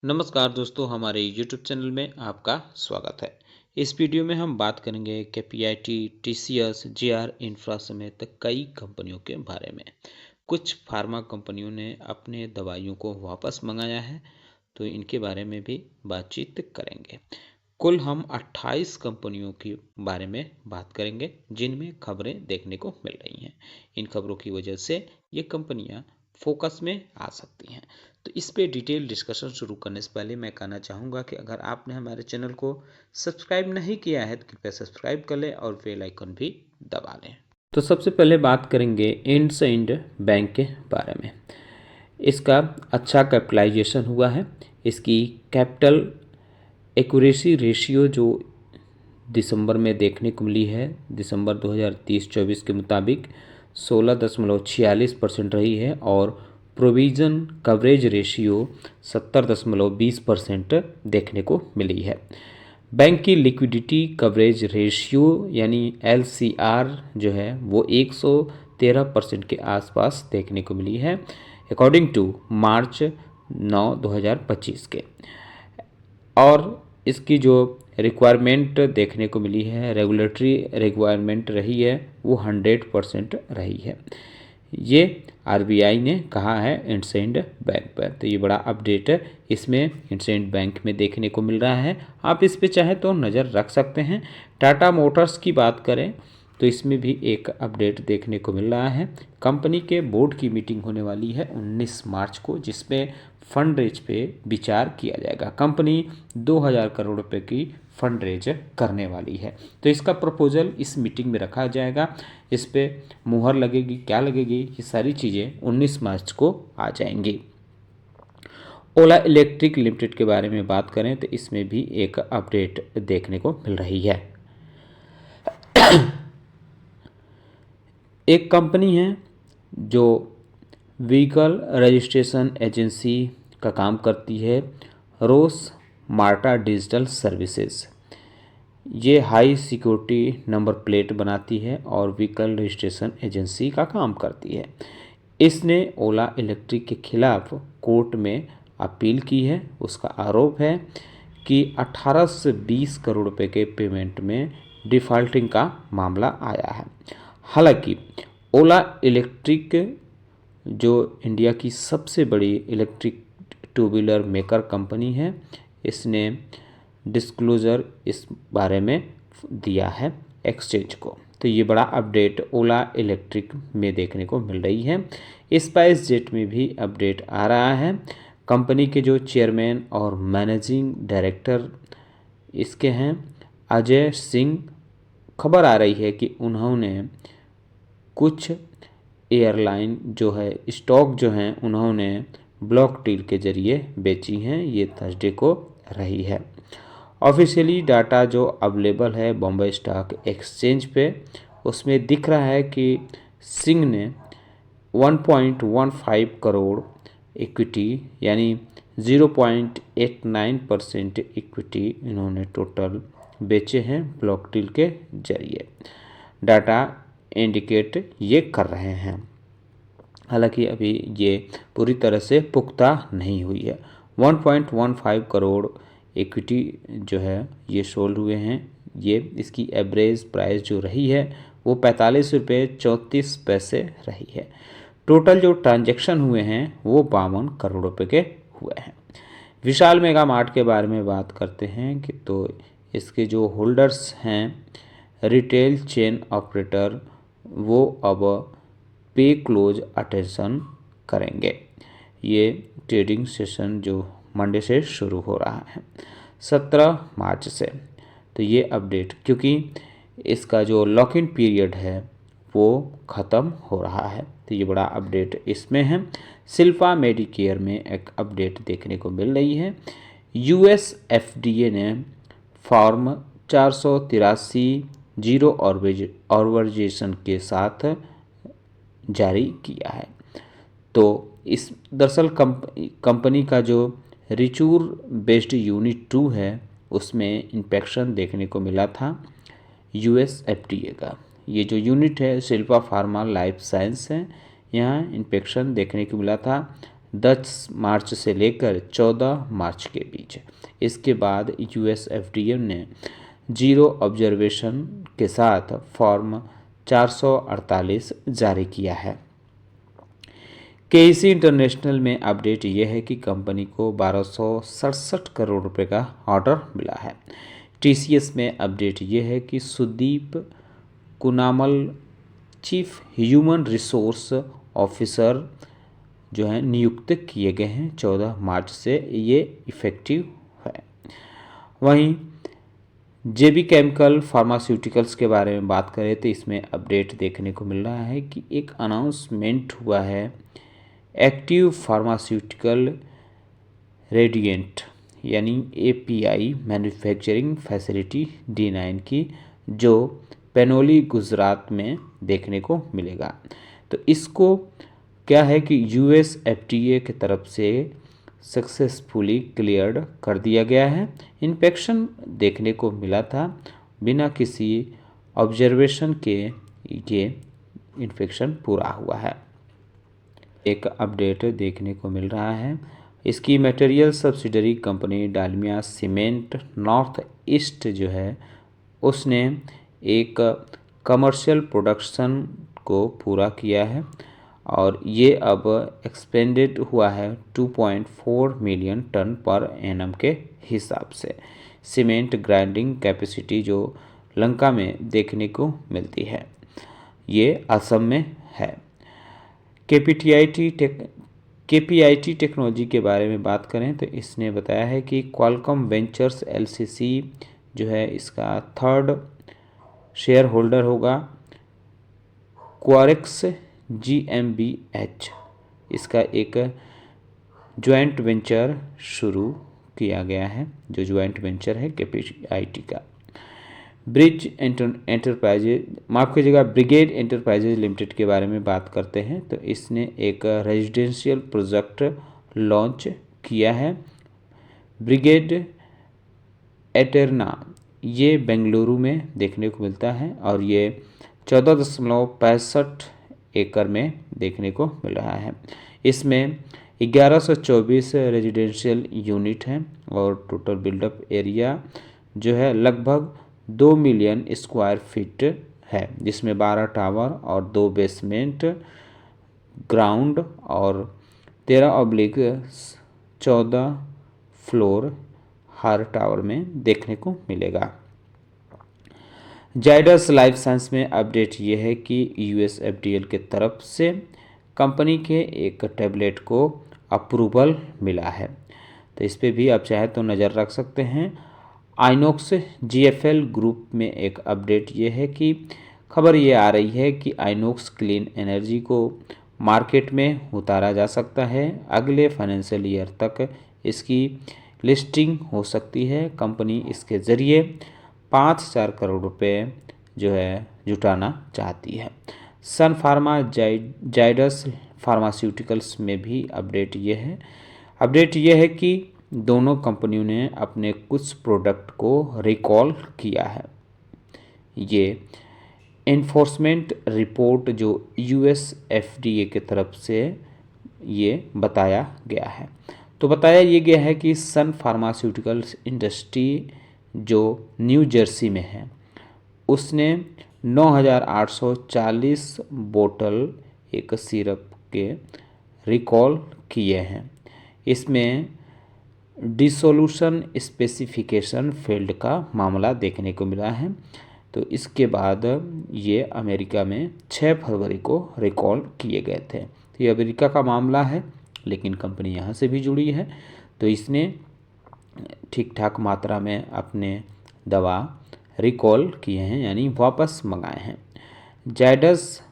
नमस्कार दोस्तों, हमारे YouTube चैनल में आपका स्वागत है। इस वीडियो में हम बात करेंगे केपीआईटी, टीसीएस, जेआर इंफ्रा समेत कई कंपनियों के बारे में। कुछ फार्मा कंपनियों ने अपने दवाइयों को वापस मंगाया है, तो इनके बारे में भी बातचीत करेंगे। कुल हम 28 कंपनियों के बारे में बात करेंगे जिनमें खबरें देखने को मिल रही हैं। इन खबरों की वजह से ये कंपनियां फोकस में आ सकती हैं। तो इस पे डिटेल डिस्कशन शुरू करने से पहले मैं कहना चाहूँगा कि अगर आपने हमारे चैनल को सब्सक्राइब नहीं किया है तो कृपया सब्सक्राइब कर लें और बेल आइकन भी दबा लें। तो सबसे पहले बात करेंगे इंडसइंड बैंक के बारे में। इसका अच्छा कैपिटलाइजेशन हुआ है। इसकी कैपिटल एक्यूरेसी रेशियो जो दिसंबर में देखने को मिली है, दिसंबर 2023-24 के मुताबिक 16.46% रही है और प्रोविज़न कवरेज रेशियो 70.20% देखने को मिली है। बैंक की लिक्विडिटी कवरेज रेशियो यानी LCR जो है वो 113% के आसपास देखने को मिली है अकॉर्डिंग टू मार्च 9, 2025 के। और इसकी जो रिक्वायरमेंट देखने को मिली है, रेगुलेटरी रिक्वायरमेंट रही है, वो 100% रही है। ये आरबीआई ने कहा है इंडसइंड बैंक पर। तो ये बड़ा अपडेट है इसमें इंडसइंड बैंक में देखने को मिल रहा है। आप इस पे चाहे तो नज़र रख सकते हैं। टाटा मोटर्स की बात करें तो इसमें भी एक अपडेट देखने को मिल रहा है। कंपनी के बोर्ड की मीटिंग होने वाली है 19 मार्च को, जिसमें फंड रेज पे विचार किया जाएगा। कंपनी 2000 करोड़ रुपए की फंड रेज करने वाली है, तो इसका प्रपोजल इस मीटिंग में रखा जाएगा। इस पे मुहर लगेगी, क्या लगेगी, ये सारी चीज़ें 19 मार्च को आ जाएंगी। ओला इलेक्ट्रिक लिमिटेड के बारे में बात करें तो इसमें भी एक अपडेट देखने को मिल रही है। एक कंपनी है जो व्हीकल रजिस्ट्रेशन एजेंसी का काम करती है, रोस मार्टा डिजिटल सर्विसेज। ये हाई सिक्योरिटी नंबर प्लेट बनाती है और व्हीकल रजिस्ट्रेशन एजेंसी का काम करती है। इसने ओला इलेक्ट्रिक के खिलाफ कोर्ट में अपील की है। उसका आरोप है कि 18 से 20 करोड़ रुपए के पेमेंट में डिफ़ॉल्टिंग का मामला आया है। हालांकि ओला इलेक्ट्रिक जो इंडिया की सबसे बड़ी electric two wheeler maker company है, इसने डिस्क्लोजर इस बारे में दिया है एक्सचेंज को। तो ये बड़ा अपडेट ओला इलेक्ट्रिक में देखने को मिल रही है। स्पाइस जेट में भी अपडेट आ रहा है। कंपनी के जो चेयरमैन और मैनेजिंग डायरेक्टर इसके हैं अजय सिंह। खबर आ रही है कि उन्होंने कुछ एयरलाइन जो है स्टॉक जो हैं उन्होंने ब्लॉक डील के ज़रिए बेची हैं। ये थर्सडे को रही है। ऑफिशियली डाटा जो अवेलेबल है बॉम्बे स्टॉक एक्सचेंज पे, उसमें दिख रहा है कि सिंह ने 1.15 करोड़ इक्विटी यानी 0.89% इक्विटी इन्होंने टोटल बेचे हैं ब्लॉक डील के जरिए। डाटा इंडिकेट ये कर रहे हैं। हालांकि अभी ये पूरी तरह से पुख्ता नहीं हुई है। 1.15 करोड़ इक्विटी जो है ये सोल्ड हुए हैं। ये इसकी एवरेज प्राइस जो रही है वो 45 रुपये 34 पैसे रही है। टोटल जो ट्रांजैक्शन हुए हैं वो 52 करोड़ रुपए के हुए हैं। विशाल मेगा मार्ट के बारे में बात करते हैं कि तो इसके जो होल्डर्स हैं रिटेल चेन ऑपरेटर, वो अब पे क्लोज अटेंशन करेंगे। ये ट्रेडिंग सेशन जो मंडे से शुरू हो रहा है 17 मार्च से। तो ये अपडेट, क्योंकि इसका जो लॉक इन पीरियड है वो ख़त्म हो रहा है, तो ये बड़ा अपडेट इसमें है। शिल्पा मेडिकेयर में एक अपडेट देखने को मिल रही है। US FDA ने फॉर्म 483 जीरो ऑर्गेनाइजेशन के साथ जारी किया है। तो इस दरअसल कंपनी का जो रिचूर बेस्ड यूनिट 2 है उसमें इंस्पेक्शन देखने को मिला था US FDA का। ये जो यूनिट है शिल्पा फार्मा लाइफ साइंस है, यहाँ इंस्पेक्शन देखने को मिला था 10 मार्च से लेकर 14 मार्च के बीच। इसके बाद यूएस एफडीए ने जीरो ऑब्जर्वेशन के साथ फॉर्म 448 जारी किया है। केईसी इंटरनेशनल में अपडेट ये है कि कंपनी को 1267 करोड़ रुपए का ऑर्डर मिला है। टीसीएस में अपडेट ये है कि Sudeep Kunamal chief human resource officer जो हैं नियुक्त किए गए हैं। 14 मार्च से ये इफ़ेक्टिव है। वहीं जेबी केमिकल फार्मास्यूटिकल्स के बारे में बात करें तो इसमें अपडेट देखने को मिल रहा है कि एक अनाउंसमेंट हुआ है एक्टिव फार्मास्यूटिकल रेडिएंट यानी एपीआई मैन्युफैक्चरिंग फैसिलिटी D9 की, जो पेनोली गुजरात में देखने को मिलेगा। तो इसको क्या है कि यूएस एफडीए की तरफ से सक्सेसफुली क्लियर्ड कर दिया गया है। इंस्पेक्शन देखने को मिला था, बिना किसी ऑब्जर्वेशन के ये इंस्पेक्शन पूरा हुआ है। एक अपडेट देखने को मिल रहा है, इसकी material subsidiary company Dalmia cement north east जो है उसने एक कमर्शियल प्रोडक्शन को पूरा किया है और ये अब एक्सपेंडेड हुआ है 2.4 मिलियन टन पर एनम के हिसाब से। सीमेंट ग्राइंडिंग कैपेसिटी जो लंका में देखने को मिलती है, ये असम में है। केपीआईटी टेक्नोलॉजी के बारे में बात करें तो इसने बताया है कि क्वालकॉम वेंचर्स एलसीसी जो है इसका 3rd शेयर होल्डर होगा। क्वारेक्स GmbH इसका एक ज्वाइंट वेंचर शुरू किया गया है, जो ज्वाइंट वेंचर है केपीआईटी का। ब्रिगेड एंटरप्राइजेज लिमिटेड के बारे में बात करते हैं तो इसने एक रेजिडेंशियल प्रोजेक्ट लॉन्च किया है। ब्रिगेड एटेरना ये बेंगलुरु में देखने को मिलता है और ये 14.65 एकड़ में देखने को मिल रहा है। इसमें 1124 रेजिडेंशियल यूनिट हैं और टोटल बिल्डअप एरिया जो है लगभग 2 मिलियन स्क्वायर फीट है, जिसमें 12 टावर और 2 बेसमेंट ग्राउंड और 13/14 फ्लोर हर टावर में देखने को मिलेगा। जाइडस लाइफ साइंस में अपडेट ये है कि यूएस एफडीए की तरफ से कंपनी के एक टैबलेट को अप्रूवल मिला है, तो इस पर भी आप चाहे तो नज़र रख सकते हैं। आइनॉक्स जीएफएल ग्रुप में एक अपडेट ये है कि खबर ये आ रही है कि आइनॉक्स क्लीन एनर्जी को मार्केट में उतारा जा सकता है। अगले फाइनेंशियल ईयर तक इसकी लिस्टिंग हो सकती है। कंपनी इसके ज़रिए 5,000 करोड़ रुपए जो है जुटाना चाहती है। सन फार्मा जाइडस फार्मास्यूटिकल्स में भी अपडेट ये है कि दोनों कंपनियों ने अपने कुछ प्रोडक्ट को रिकॉल किया है। ये एनफोर्समेंट रिपोर्ट जो यूएस एफडीए की तरफ से ये बताया गया है। तो बताया ये गया है कि सन फार्मास्यूटिकल्स इंडस्ट्री जो न्यू जर्सी में है उसने 9,840 बोतल एक सिरप के रिकॉल किए हैं। इसमें डिसोल्यूशन स्पेसिफिकेशन फेल्ड का मामला देखने को मिला है। तो इसके बाद ये अमेरिका में 6 फरवरी को रिकॉल किए गए थे। तो ये अमेरिका का मामला है, लेकिन कंपनी यहाँ से भी जुड़ी है, तो इसने ठीक ठाक मात्रा में अपने दवा रिकॉल किए हैं, यानी वापस मंगाए हैं। जाइडस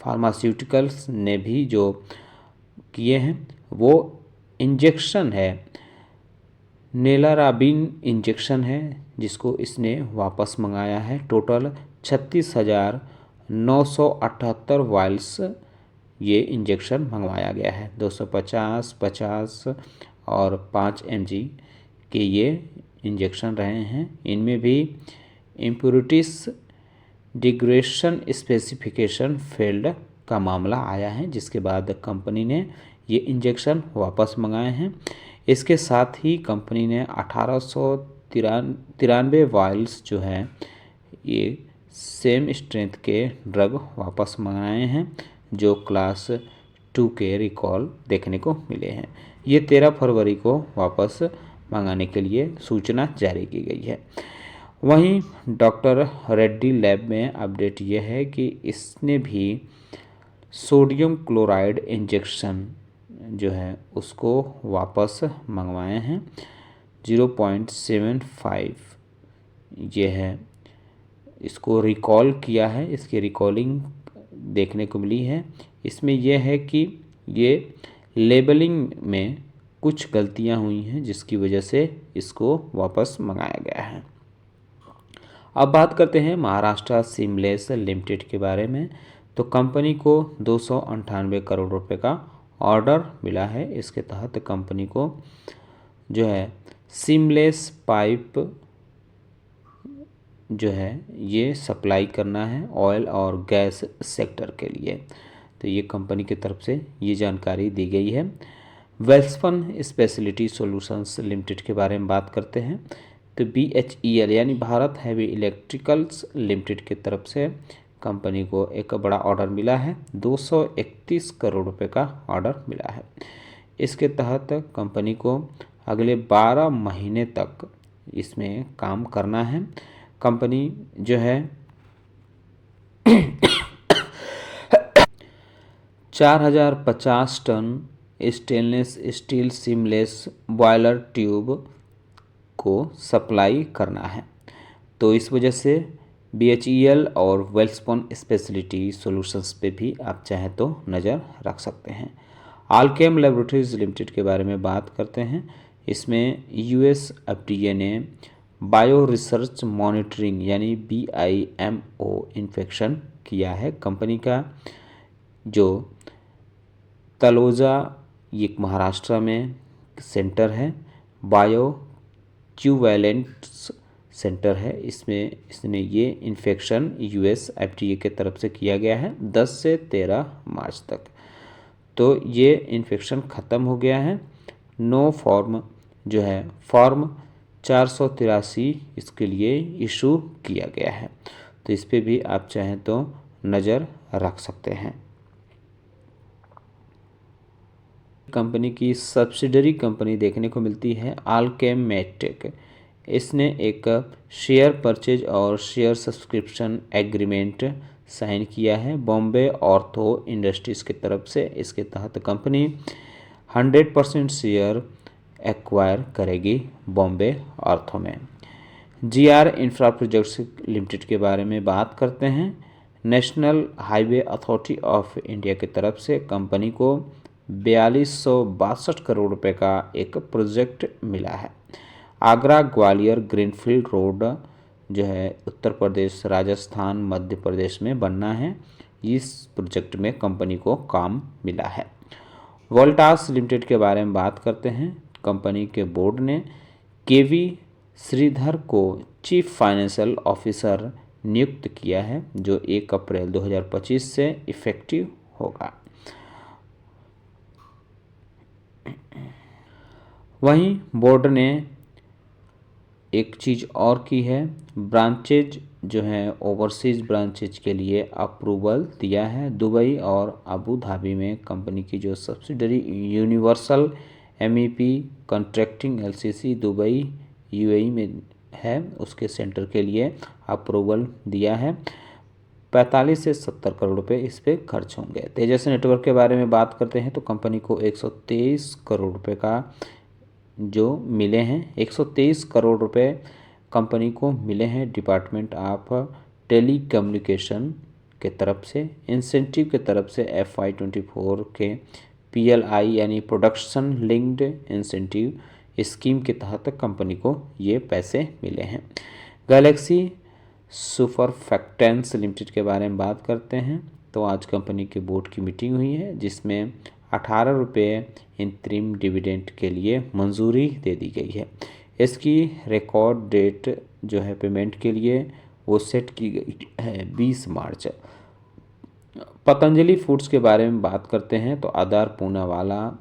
फार्मास्यूटिकल्स ने भी जो किए हैं वो इंजेक्शन है, नेलाराबिन इंजेक्शन है, जिसको इसने वापस मंगाया है। टोटल 36,978 वाइल्स ये इंजेक्शन मंगवाया गया है। 250, 50 और 5 mg के ये इंजेक्शन रहे हैं। इनमें भी इम्प्योरिटीज डिग्रेडेशन स्पेसिफिकेशन फेल्ड का मामला आया है, जिसके बाद कंपनी ने ये इंजेक्शन वापस मंगाए हैं। इसके साथ ही कंपनी ने 1893 वायल्स जो हैं ये सेम स्ट्रेंथ के ड्रग वापस मंगाए हैं, जो क्लास 2 के रिकॉल देखने को मिले हैं। ये 13 फरवरी को वापस मंगाने के लिए सूचना जारी की गई है। वहीं डॉक्टर रेड्डी लैब में अपडेट यह है कि इसने भी सोडियम क्लोराइड इंजेक्शन जो है उसको वापस मंगवाए हैं। 0.75 ये है, इसको रिकॉल किया है, इसकी रिकॉलिंग देखने को मिली है। इसमें यह है कि ये लेबलिंग में कुछ गलतियां हुई हैं, जिसकी वजह से इसको वापस मंगाया गया है। अब बात करते हैं महाराष्ट्र सीमलेस लिमिटेड के बारे में। तो कंपनी को 298 करोड़ रुपए का ऑर्डर मिला है। इसके तहत कंपनी को जो है सीमलेस पाइप जो है ये सप्लाई करना है ऑयल और गैस सेक्टर के लिए। तो ये कंपनी की तरफ से ये जानकारी दी गई है। वेल्सपन स्पेशलिटी सॉल्यूशंस लिमिटेड के बारे में बात करते हैं। तो BHEL यानी भारत हैवी इलेक्ट्रिकल्स लिमिटेड की तरफ से कंपनी को एक बड़ा ऑर्डर मिला है। 231 करोड़ रुपए का ऑर्डर मिला है। इसके तहत कंपनी को अगले 12 महीने तक इसमें काम करना है। कंपनी जो है 4050 ton stainless steel seamless boiler tube को सप्लाई करना है। तो इस वजह से BHEL और वेल्सपन स्पेशलिटी सॉल्यूशंस पे भी आप चाहें तो नज़र रख सकते हैं। आलकेम लेबोरेटरीज लिमिटेड के बारे में बात करते हैं। इसमें US FDA ने बायो रिसर्च मॉनिटरिंग यानी BIMO इन्फेक्शन किया है। कंपनी का जो तलोजा ये महाराष्ट्र में सेंटर है, बायो क्यूवैलेंट्स सेंटर है, इसने ये इन्फेक्शन US FDA के तरफ से किया गया है 10 से 13 मार्च तक। तो ये इन्फेक्शन ख़त्म हो गया है। नो फॉर्म जो है फॉर्म 483 इसके लिए इशू किया गया है। तो इस पर भी आप चाहें तो नज़र रख सकते हैं। कंपनी की सब्सिडरी कंपनी देखने को मिलती है आलकेम मेडटेक। इसने एक शेयर परचेज और शेयर सब्सक्रिप्शन एग्रीमेंट साइन किया है बॉम्बे ऑर्थो इंडस्ट्रीज़ की तरफ से। इसके तहत कंपनी 100% शेयर एक्वायर करेगी बॉम्बे ऑर्थो में। GR इंफ्रा प्रोजेक्ट्स लिमिटेड के बारे में बात करते हैं। National highway authority of India की तरफ से कंपनी को 4262 करोड़ रुपए का एक प्रोजेक्ट मिला है। आगरा ग्वालियर ग्रीनफील्ड रोड जो है उत्तर प्रदेश राजस्थान मध्य प्रदेश में बनना है। इस प्रोजेक्ट में कंपनी को काम मिला है। वोल्टास लिमिटेड के बारे में बात करते हैं। कंपनी के बोर्ड ने KV श्रीधर को चीफ फाइनेंशियल ऑफिसर नियुक्त किया है, जो 1 अप्रैल 2025 से इफेक्टिव होगा। वहीं बोर्ड ने एक चीज़ और की है, ब्रांचेज जो है ओवरसीज ब्रांचेज के लिए अप्रूवल दिया है। दुबई और अबू धाबी में कंपनी की जो subsidiary universal MEP contracting LCC Dubai UAE में है, उसके सेंटर के लिए अप्रूवल दिया है। 45 से 70 करोड़ रुपए इस पर खर्च होंगे। तेजस नेटवर्क के बारे में बात करते हैं तो कंपनी को 123 करोड़ रुपए का जो मिले हैं। 123 करोड़ रुपए कंपनी को मिले हैं डिपार्टमेंट ऑफ टेली कम्युनिकेशन के तरफ से। इंसेंटिव के तरफ से FY24 के PLI यानी प्रोडक्शन लिंक्ड इंसेंटिव स्कीम के तहत कंपनी को ये पैसे मिले हैं। गैलेक्सी सुपरफैक्टेंट्स लिमिटेड के बारे में बात करते हैं तो आज कंपनी के बोर्ड की मीटिंग हुई है, जिसमें 18 रुपये इंतरिम डिविडेंड के लिए मंजूरी दे दी गई है। इसकी रिकॉर्ड डेट जो है पेमेंट के लिए वो सेट की गई है 20 मार्च। पतंजलि फूड्स के बारे में बात करते हैं तो आधार पूनावाला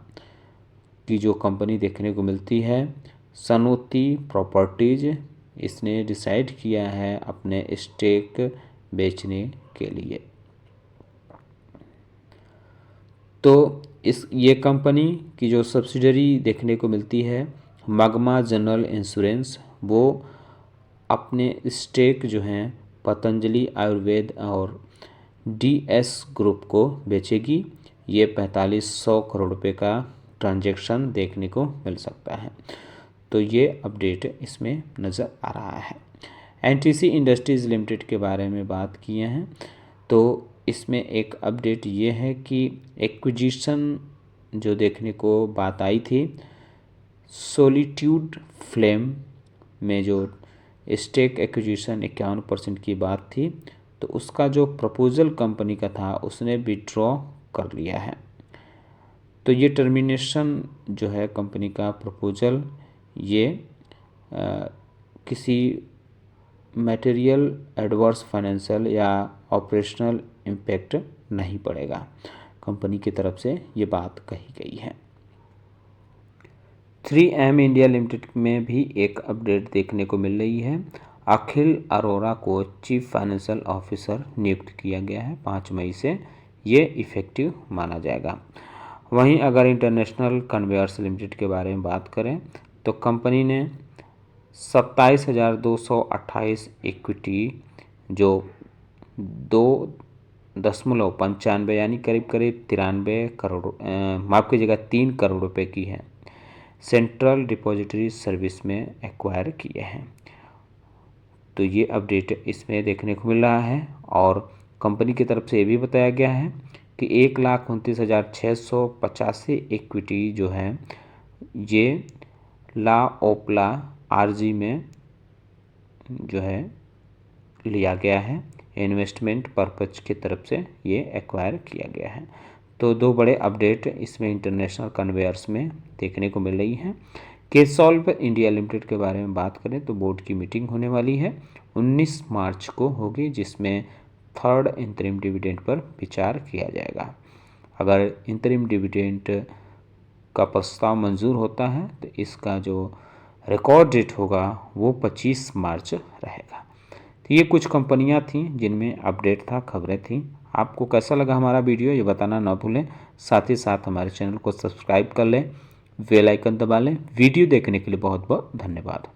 की जो कंपनी देखने को मिलती है, सनोती प्रॉपर्टीज, इसने डिसाइड किया है अपने स्टेक बेचने के लिए। तो ये कंपनी की जो सब्सिडरी देखने को मिलती है मगमा जनरल इंश्योरेंस, वो अपने स्टेक जो हैं पतंजलि आयुर्वेद और डीएस ग्रुप को बेचेगी। ये 4500 करोड़ रुपए का ट्रांजैक्शन देखने को मिल सकता है। तो ये अपडेट इसमें नज़र आ रहा है। एनटीसी इंडस्ट्रीज़ लिमिटेड के बारे में बात किए हैं तो इसमें एक अपडेट ये है कि एक्विजिशन जो देखने को बात आई थी, सॉलिट्यूड फ्लेम में जो स्टेक एक्विजिशन 51% की बात थी, तो उसका जो प्रपोजल कंपनी का था उसने विड्रॉ कर लिया है। तो ये टर्मिनेशन जो है कंपनी का प्रपोजल, ये किसी मटेरियल एडवर्स फाइनेंशियल या ऑपरेशनल इम्पैक्ट नहीं पड़ेगा, कंपनी की तरफ से ये बात कही गई है। 3M इंडिया लिमिटेड में भी एक अपडेट देखने को मिल रही है। अखिल अरोड़ा को चीफ फाइनेंशियल ऑफिसर नियुक्त किया गया है 5 मई से, ये इफ़ेक्टिव माना जाएगा। वहीं अगर इंटरनेशनल कन्वेयर्स लिमिटेड के बारे में बात करें तो कंपनी ने 27,228 इक्विटी जो 2.95 यानी करीब 93 करोड़, माफ़ कीजिएगा 3 करोड़ रुपए की है, सेंट्रल डिपॉजिटरी सर्विस में एक्वायर किए हैं। तो ये अपडेट इसमें देखने को मिल रहा है। और कंपनी की तरफ से ये भी बताया गया है कि 1,29,685 इक्विटी जो है ये ला ओपला आरजी में जो है लिया गया है, इन्वेस्टमेंट पर्पज की तरफ से ये एक्वायर किया गया है। तो 2 बड़े अपडेट इसमें इंटरनेशनल कन्वेयर्स में देखने को मिल रही हैं। केसॉल्व इंडिया लिमिटेड के बारे में बात करें तो बोर्ड की मीटिंग होने वाली है 19 मार्च को होगी, जिसमें 3rd इंतरिम डिविडेंड पर विचार किया जाएगा। अगर इंतरिम डिविडेंड का प्रस्ताव मंजूर होता है तो इसका जो रिकॉर्ड डेट होगा वो 25 मार्च रहेगा। तो ये कुछ कंपनियां थीं जिनमें अपडेट था, खबरें थीं। आपको कैसा लगा हमारा वीडियो ये बताना ना भूलें। साथ ही साथ हमारे चैनल को सब्सक्राइब कर लें, बेल आइकन दबा लें। वीडियो देखने के लिए बहुत बहुत धन्यवाद।